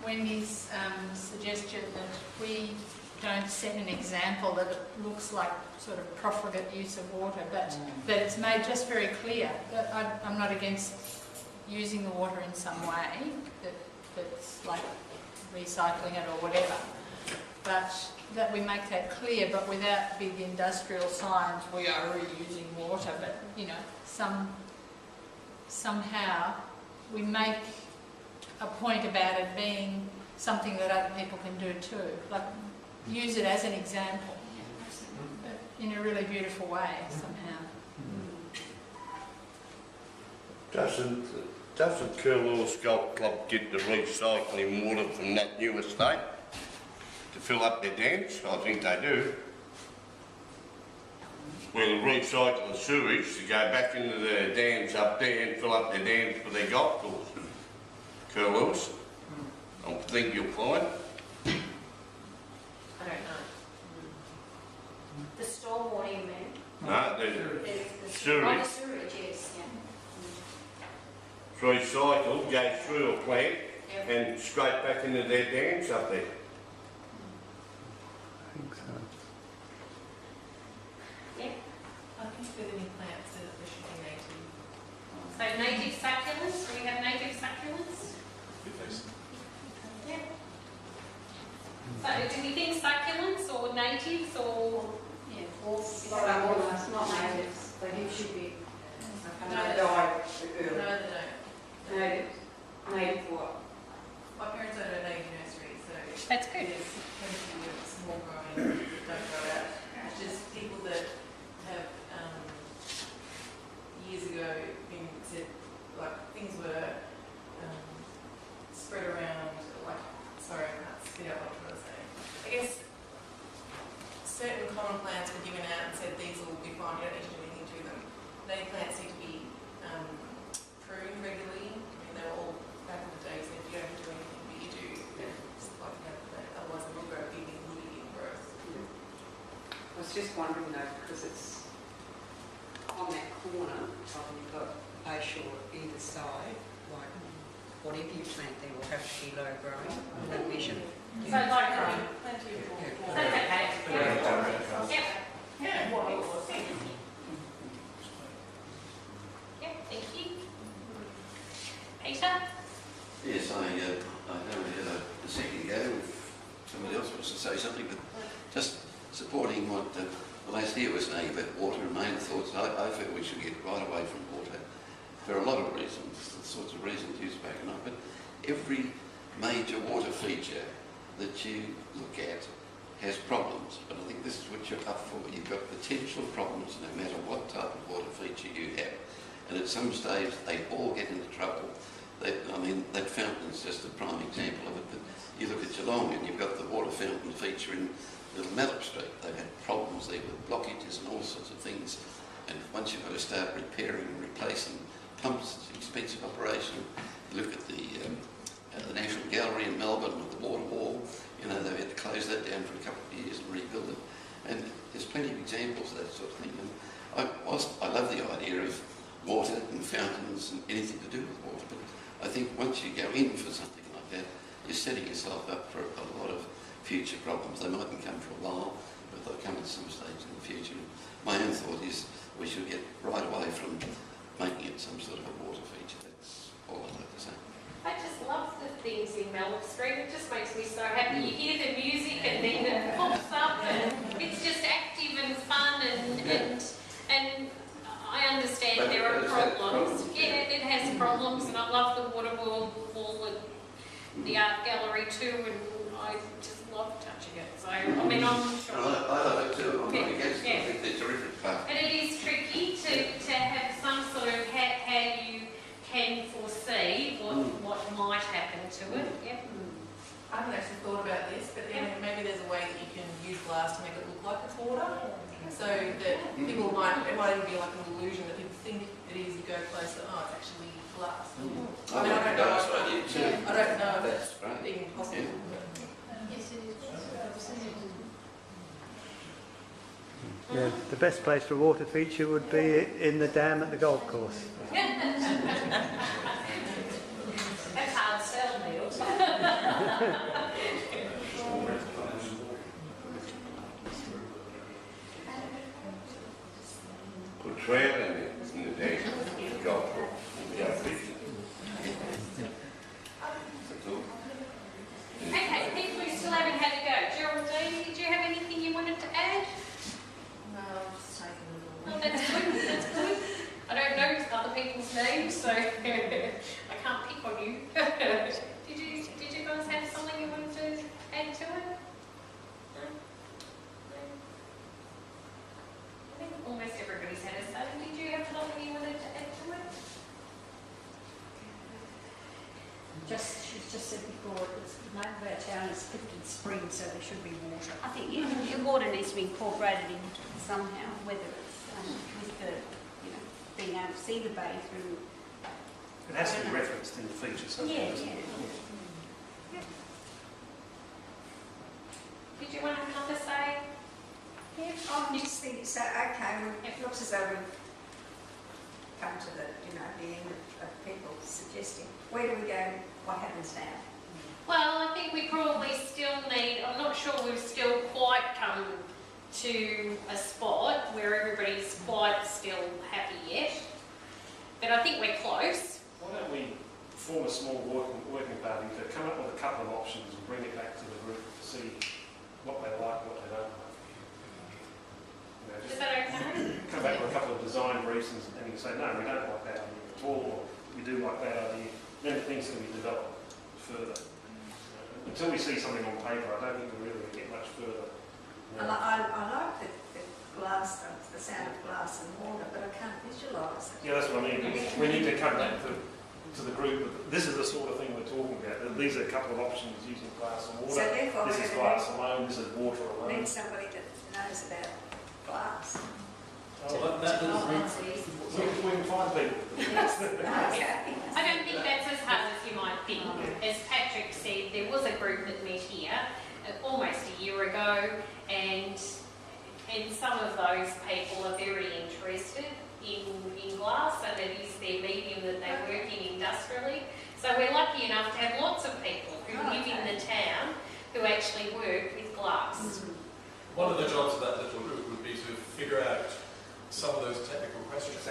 Wendy's suggestion that we don't set an example that it looks like sort of profligate use of water, but that it's made just very clear that I'm not against using the water in some way, that's like recycling it or whatever, but that we make that clear, but without big industrial signs, we are reusing water, but you know, somehow we make a point about it being something that other people can do too, like use it as an example, but in a really beautiful way somehow. Doesn't Curlewis Golf Club get the recycling water from that new estate to fill up their dams? I think they do. Where they recycle the sewage to go back into the dams up there and fill up their dams for their golf course. Curlewis, I think you'll find. I don't know. The stormwater, you mean? No, the The sewage. sewage, yes. It's recycled, goes through a plant Yeah. and straight back into their dams up there. I think so. Yeah. I think with any plants that there should be native. So native succulents, do we have native succulents? Yeah. So do we think succulents or natives or? Yeah. It's not natives, but it should be. No, No, they die No, early. they don't. Native, native what? My parents own a native nursery, so That's good. there's plenty of small growing that don't grow out. It's just people that have years ago been said like things were spread around, like, sorry, I can't spit out what I'm trying to say. I guess certain common plants were given out and said these will be fine, you don't need to do anything to them. Native plants need to be pruned regularly. I mean, they were all back in the day said you don't have to do anything, but you do. Just like that, otherwise they will grow big and woody and growth. I was just wondering though, because it's on that corner, you've got bayshore either side, like whatever you plant there will have to be low growing, that vision. So like, Plenty of that's okay. Yeah. Yeah. Yeah, thank you. Peter? Yes, I know we had a second ago if somebody else wants to say something, but just supporting what the last year was saying about water and main thoughts, I feel we should get right away from water for a lot of reasons, the sorts of reasons you've spoken of, but every major water feature that you look at has problems, but I think this is what you're up for. You've got potential problems no matter what type of water feature you have, and at some stage they all get into trouble. I mean, that fountain's just a prime example of it, but you look at Geelong and you've got the water fountain feature in Little Mallow Street. They've had problems there with blockages and all sorts of things, and once you've got to start repairing and replacing pumps, it's an expensive operation. You look at the National Gallery in Melbourne with the water wall, you know, they've had to close that down for a couple of years and rebuild it, and there's plenty of examples of that sort of thing. And I love the idea of water and fountains and anything to do with water, but I think once you go in for something like that, you're setting yourself up for a lot of future problems. They mightn't come for a while, but they'll come at some stage in the future. My own thought is we should get right away from making it some sort of a water feature. That's all I'd like to say. I just love the things in Mallow Street. It just makes me so happy. You hear the music and then it pops up and it's just active and fun and I understand there are problems. Yeah, it has problems and I love the water wall and the art gallery too, and I just love touching it. So, I mean, I'm sure. I love it too. I'm not against it. Yeah. I think they're terrific. But And it is tricky to have some sort of how you can foresee what might happen to it. Yep. I haven't actually thought about this, but then maybe there's a way that you can use glass to make it look like it's water, so that people might, it might even be like an illusion that people think it is, you go closer, oh, it's actually glass. I mean, I don't know. I don't know if that's it's right. even possible. Yeah. Yes, it is. Yeah, the best place for a water feature would be in the dam at the golf course. That's hard sell, Neil. Put trail in the dam, golf course, go fishing. That's all. Okay, people who still haven't had a go. Geraldine, did you have anything you wanted to add? No, I'm just taking it all. Oh, that's good, that's good. I don't know other people's names, so I can't pick on you. Did you guys have something you wanted to add to it? No? No? I think almost everybody's had a say. Did you have something you wanted to add to it? She's just said before, the name of our town is Clifton Springs, so there should be water. I think your water needs to be incorporated in somehow, whether it's with the, being able to see the bay through. It has to be referenced in the features. Yeah. Did you want to have another say? Yeah, I'm just thinking, so, okay, it looks as though we've come to the end of people suggesting, where do we go, what happens now? Well, I think we probably still need, I'm not sure we've still quite come to a spot where everybody's quite still happy yet, but I think we're close. Why don't we form a small working party to come up with a couple of options and bring it back to the group to see what they like, what they don't like. Is that okay? Come back with a couple of design briefs and you can say, no, we don't like that idea at all, or we do like that idea. Then things can be developed further. Until we see something on paper, I don't think we really get much further. I like the glass, the sound of glass and water, but I can't visualise it. Yeah, that's what I mean. We need to come back to the group. This is the sort of thing we're talking about. These are a couple of options using glass and water. So therefore, This is glass alone, this is water alone. need somebody that knows about glass. Oh, that doesn't we can find people. Yes, okay. I don't think that's as hard as you might think. As Patrick said, there was a group that met here almost a year ago, and some of those people are very interested in glass, and it is their medium that they work in industrially. So we're lucky enough to have lots of people who live in the town who actually work with glass. One of the jobs of that little group would be to figure out some of those technical questions,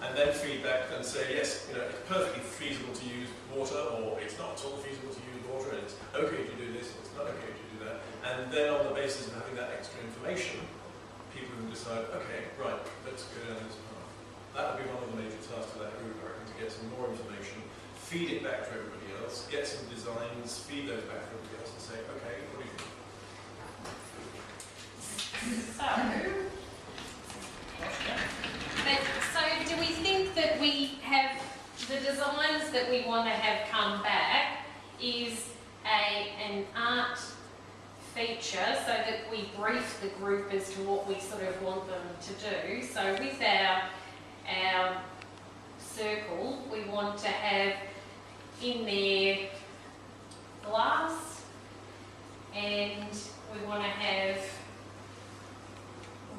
and then feedback and say, yes, it's perfectly feasible to use water, or it's not at all feasible to use water, and it's okay to do this, or it's not okay to do that. And then on the basis of having that extra information, people can decide, okay, right, let's go down this path. That would be one of the major tasks of that group, I reckon, to get some more information, feed it back to everybody else, get some designs, feed those back to everybody else, and say, okay, what do you think? So do we think that we have the designs that we want to have come back is an art feature, so that we brief the group as to what we sort of want them to do. So with our circle, we want to have in there glass, and we want to have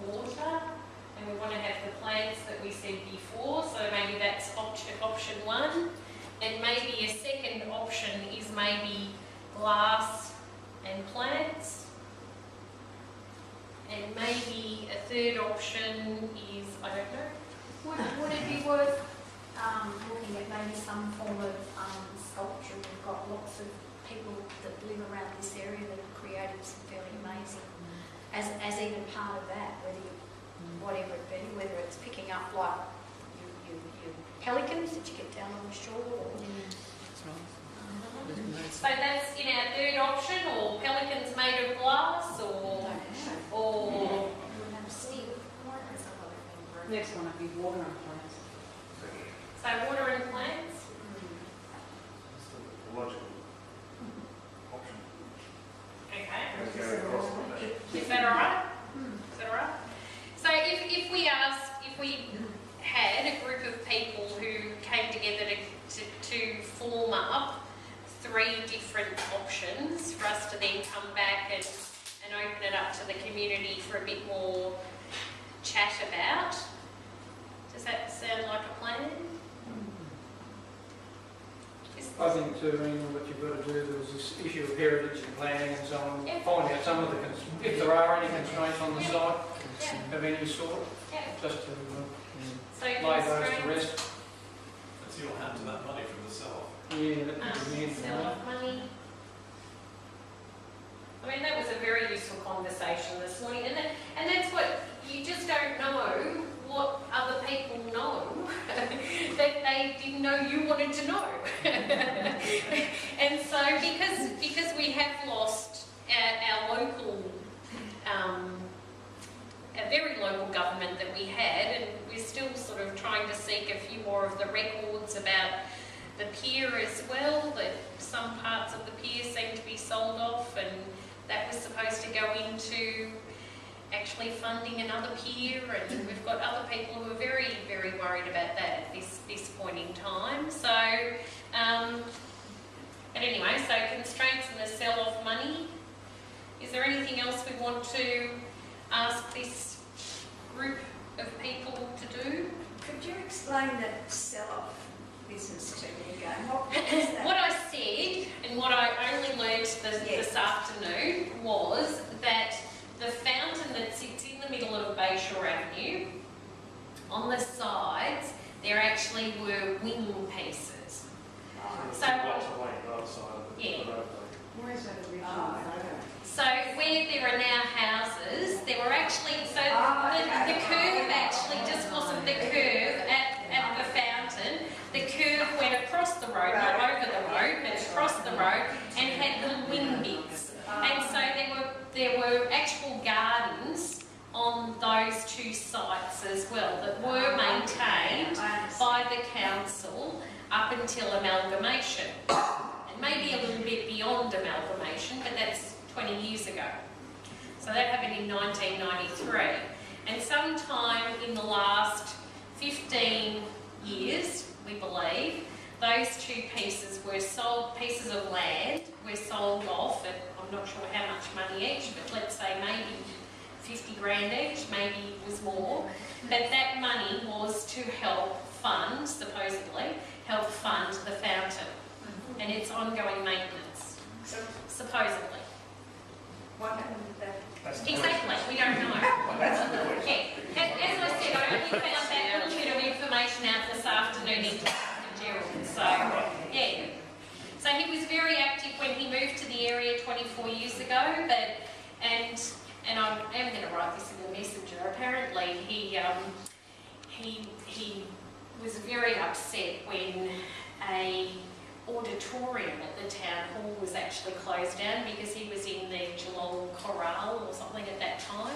water, and we want to have the plants that we said before, so maybe that's option one, and maybe a second option is maybe glass and plants, and maybe a third option is, I don't know. Would it be worth looking at maybe some form of sculpture? We've got lots of people that live around this area that have created some fairly amazing, as even part of that, whatever it be, whether it's picking up like your pelicans that you get down on the shore, or So that's in our third option, or pelicans made of glass, or steel. Next one would be water and plants. so water and plants. That's the logical option. Okay. Let's go across on that. Is that all right? Is that all right? So if we had a group of people who came together to form up 3 different options for us to then come back and open it up to the community for a bit more chat about, does that sound like a plan? Is I think too, what you've got to do, there was this issue of heritage and planning and so on, Yeah. find out some of the, if there are any constraints on the Yeah. site Yeah. of any sort, Yeah. just to So lay those to constraints, rest. Let's see what happened to that money from the sell-off. Yeah, that would be the sell off money. I mean, that was a very useful conversation this morning, and that's what, you just don't know what other people know that they didn't know you wanted to know. And so, because we have lost our local, a very local government that we had, and we're still sort of trying to seek a few more of the records about the pier as well, that some parts of the pier seem to be sold off, and that was supposed to go into actually funding another pier, and we've got other people who are very, very worried about that at this point in time. So, but anyway, so constraints and the sell-off money. Is there anything else we want to ask this group of people to do? Could you explain that sell-off business to me again? What is that? What I said, and what I only learnt this afternoon, was that the fountain that sits in the middle of Bayshore Avenue, on the sides, there actually were wing pieces. So, Lots of weight on the other side of the Yeah. road. Where's that original Oh, photo? so where there are now houses, there were actually, so the curve actually just wasn't the curve at the fountain. The curve went across the road, not over the road, but across the road, and had little wing bits. And so there were actual gardens on those two sites as well that were maintained by the council up until amalgamation. And maybe a little bit beyond amalgamation, but that's 20 years ago. So that happened in 1993. And sometime in the last 15 years, we believe, those two pieces were sold, pieces of land were sold off at, I'm not sure how much money each, but let's say maybe 50 grand each, maybe it was more. But that money was to help fund, supposedly, help fund the fountain and its ongoing maintenance, supposedly. What happened with that? Exactly, we don't know. Yeah. As I said, I only found that little bit of information out this afternoon in Gerald. So, yeah. So he was very active when he moved to the area 24 years ago, and I am going to write this in the messenger. Apparently, he was very upset when a auditorium at the town hall was actually closed down because he was in the Geelong Chorale or something at that time.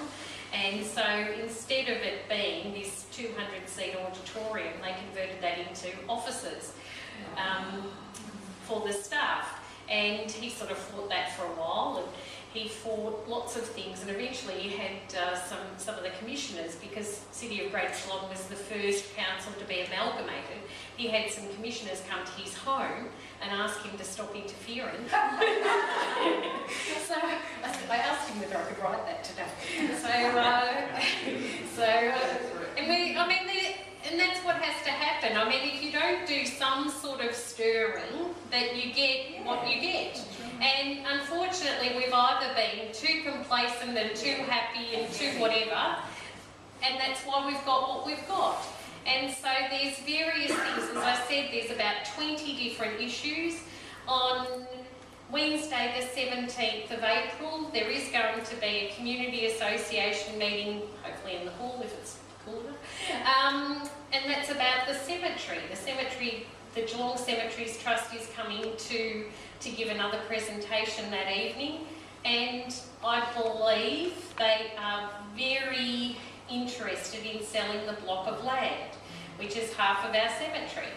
And so instead of it being this 200-seat auditorium, they converted that into offices for the staff. And he sort of fought that for a while, and he fought lots of things, and eventually he had some of the commissioners, because City of Great Geelong was the first council to be amalgamated. He had some commissioners come to his home and ask him to stop interfering. So I asked him whether I could write that today. And that's what has to happen. I mean, if you don't do some sort of stirring, that you get what you get. And unfortunately, we've either been too complacent and too happy and too whatever, and that's why we've got what we've got. And so there's various things. As I said, there's about 20 different issues. On Wednesday the 17th of April, there is going to be a community association meeting, hopefully in the hall if it's cool enough. And that's about the cemetery. The Geelong Cemeteries Trust is coming to give another presentation that evening, and I believe they are very interested in selling the block of land, which is half of our cemetery.